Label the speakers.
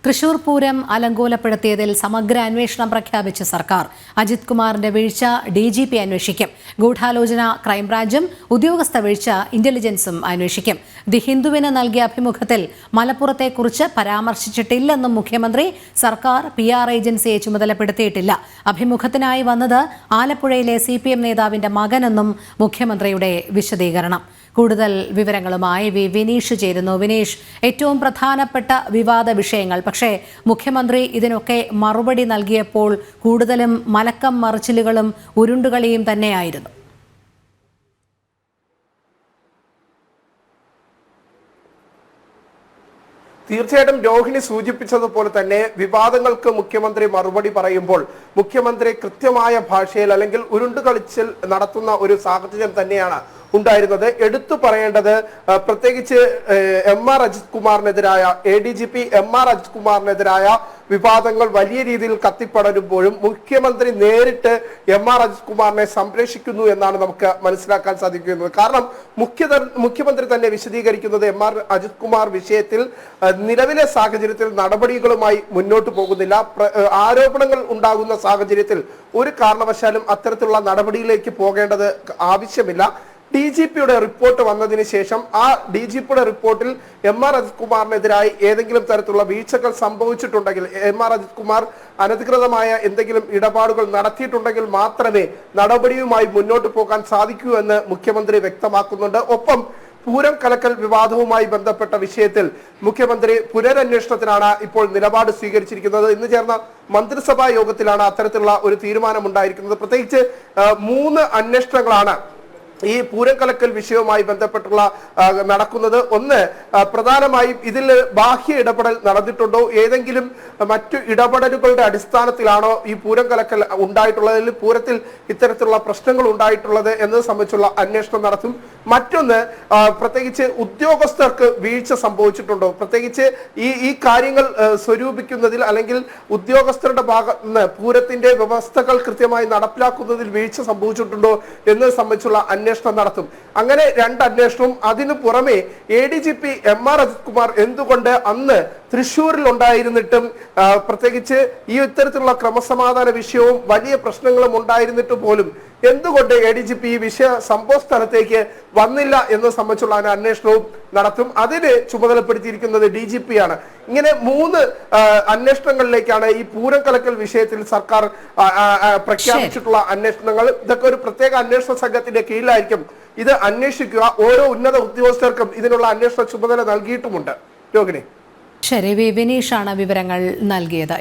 Speaker 1: തൃശൂർ പൂരം അലങ്കോലപ്പെടുത്തിയതിൽ സമഗ്ര അന്വേഷണം പ്രഖ്യാപിച്ച സർക്കാർ. അജിത് കുമാറിന്റെ വീഴ്ച DGP അന്വേഷിക്കും. ഗൂഢാലോചന ക്രൈംബ്രാഞ്ചും ഉദ്യോഗസ്ഥ വീഴ്ച ഇന്റലിജൻസും അന്വേഷിക്കും. ദി ഹിന്ദുവിന് നൽകിയ അഭിമുഖത്തിൽ മലപ്പുറത്തെക്കുറിച്ച് പരാമർശിച്ചിട്ടില്ലെന്നും മുഖ്യമന്ത്രി. സർക്കാർ PR ഏജൻസിയെ ചുമതലപ്പെടുത്തിയിട്ടില്ല. അഭിമുഖത്തിനായി വന്നത് ആലപ്പുഴയിലെ CPM നേതാവിന്റെ മകനെന്നും മുഖ്യമന്ത്രിയുടെ വിശദീകരണം. കൂടുതൽ വിവരങ്ങളുമായി വിനീഷ് ചേരുന്നു. വിനീഷ്, ഏറ്റവും പ്രധാനപ്പെട്ട വിവാദ വിഷയങ്ങൾ, പക്ഷേ മുഖ്യമന്ത്രി ഇതിനൊക്കെ മറുപടി നൽകിയപ്പോൾ കൂടുതലും മലക്കം മറിച്ചിലുകളും ഉരുണ്ടുകളിയും തന്നെയായിരുന്നു.
Speaker 2: തീർച്ചയായിട്ടും രോഹിണി സൂചിപ്പിച്ചതുപോലെ തന്നെ വിവാദങ്ങൾക്ക് മുഖ്യമന്ത്രി മറുപടി പറയുമ്പോൾ മുഖ്യമന്ത്രി കൃത്യമായ ഭാഷയിൽ അല്ലെങ്കിൽ ഉരുണ്ടുകളിച്ചിൽ നടത്തുന്ന ഒരു സാഹചര്യം തന്നെയാണ് ഉണ്ടായിരുന്നത്. എടുത്തു പറയേണ്ടത് പ്രത്യേകിച്ച് MR Ajith കുമാറിനെതിരായ ADGP MR Ajith കുമാറിനെതിരായ വിവാദങ്ങൾ വലിയ രീതിയിൽ കത്തിപ്പടരുമ്പോഴും മുഖ്യമന്ത്രി നേരിട്ട് MR അജിത് കുമാറിനെ സംരക്ഷിക്കുന്നു എന്നാണ് നമുക്ക് മനസ്സിലാക്കാൻ സാധിക്കുന്നത്. കാരണം മുഖ്യമന്ത്രി തന്നെ വിശദീകരിക്കുന്നത് MR അജിത് കുമാർ വിഷയത്തിൽ നിലവിലെ സാഹചര്യത്തിൽ നടപടികളുമായി മുന്നോട്ട് പോകുന്നില്ല. ആരോപണങ്ങൾ ഉണ്ടാകുന്ന സാഹചര്യത്തിൽ ഒരു കാരണവശാലും അത്തരത്തിലുള്ള നടപടിയിലേക്ക് പോകേണ്ടത് ആവശ്യമില്ല. DGPയുടെ റിപ്പോർട്ട് വന്നതിന് ശേഷം ആ DGPയുടെ റിപ്പോർട്ടിൽ MR അജിത് കുമാറിനെതിരായി ഏതെങ്കിലും തരത്തിലുള്ള വീഴ്ചകൾ സംഭവിച്ചിട്ടുണ്ടെങ്കിൽ, MR അജിത് കുമാർ അനധികൃതമായ എന്തെങ്കിലും ഇടപാടുകൾ നടത്തിയിട്ടുണ്ടെങ്കിൽ മാത്രമേ നടപടിയുമായി മുന്നോട്ട് പോകാൻ സാധിക്കൂ എന്ന് മുഖ്യമന്ത്രി വ്യക്തമാക്കുന്നുണ്ട്. ഒപ്പം പൂരം കലക്കൽ വിവാദവുമായി ബന്ധപ്പെട്ട വിഷയത്തിൽ മുഖ്യമന്ത്രി പുനരന്വേഷണത്തിനാണ് ഇപ്പോൾ നിലപാട് സ്വീകരിച്ചിരിക്കുന്നത്. ഇന്ന് ചേർന്ന മന്ത്രിസഭാ യോഗത്തിലാണ് അത്തരത്തിലുള്ള ഒരു തീരുമാനമുണ്ടായിരിക്കുന്നത്. പ്രത്യേകിച്ച് 3 അന്വേഷണങ്ങളാണ് ഈ പൂരം കലക്കൽ വിഷയവുമായി ബന്ധപ്പെട്ടുള്ള നടക്കുന്നത്. ഒന്ന്, പ്രധാനമായും ഇതിൽ ബാഹ്യ ഇടപെടൽ നടന്നിട്ടുണ്ടോ, ഏതെങ്കിലും മറ്റു ഇടപെടലുകളുടെ അടിസ്ഥാനത്തിലാണോ ഈ പൂരം കലക്കൽ ഉണ്ടായിട്ടുള്ളത്, പൂരത്തിൽ ഇത്തരത്തിലുള്ള പ്രശ്നങ്ങൾ ഉണ്ടായിട്ടുള്ളത് എന്നത് സംബന്ധിച്ചുള്ള അന്വേഷണം നടത്തും. മറ്റൊന്ന്, പ്രത്യേകിച്ച് ഉദ്യോഗസ്ഥർക്ക് വീഴ്ച സംഭവിച്ചിട്ടുണ്ടോ, പ്രത്യേകിച്ച് ഈ കാര്യങ്ങൾ സ്വരൂപിക്കുന്നതിൽ അല്ലെങ്കിൽ ഉദ്യോഗസ്ഥരുടെ ഭാഗത്ത് നിന്ന് പൂരത്തിന്റെ വ്യവസ്ഥകൾ കൃത്യമായി നടപ്പിലാക്കുന്നതിൽ വീഴ്ച സംഭവിച്ചിട്ടുണ്ടോ എന്നത് സംബന്ധിച്ചുള്ള അന്വേഷണം നടത്തും. അങ്ങനെ 2 അന്വേഷണവും. അതിനു പുറമെ ADGP MR അജിത് കുമാർ എന്തുകൊണ്ട് അന്ന് തൃശ്ശൂരിൽ ഉണ്ടായിരുന്നിട്ടും, പ്രത്യേകിച്ച് ഈ ഇത്തരത്തിലുള്ള ക്രമസമാധാന വിഷയവും വലിയ പ്രശ്നങ്ങളും ഉണ്ടായിരുന്നിട്ട് പോലും എന്തുകൊണ്ട് ADGP ഈ സംഭവ സ്ഥലത്തേക്ക് വന്നില്ല എന്നത് സംബന്ധിച്ചുള്ള അന്വേഷണവും നടത്തും. അതിന് ചുമതലപ്പെടുത്തിയിരിക്കുന്നത് DGP ആണ്. ഇങ്ങനെ 3 അന്വേഷണങ്ങളിലേക്കാണ് ഈ പൂരം കലക്കൽ വിഷയത്തിൽ സർക്കാർ പ്രഖ്യാപിച്ചിട്ടുള്ള അന്വേഷണങ്ങൾ. ഇതൊക്കെ ഒരു പ്രത്യേക അന്വേഷണ സംഘത്തിന്റെ കീഴിലായിരിക്കും ഇത് അന്വേഷിക്കുക. ഓരോ ഉന്നത ഉദ്യോഗസ്ഥർക്കും ഇതിനുള്ള അന്വേഷണ ചുമതല നൽകിയിട്ടുമുണ്ട്. രോഹിണി.
Speaker 1: ശരി, വിനീഷാണ് വിവരങ്ങൾ നൽകിയത്.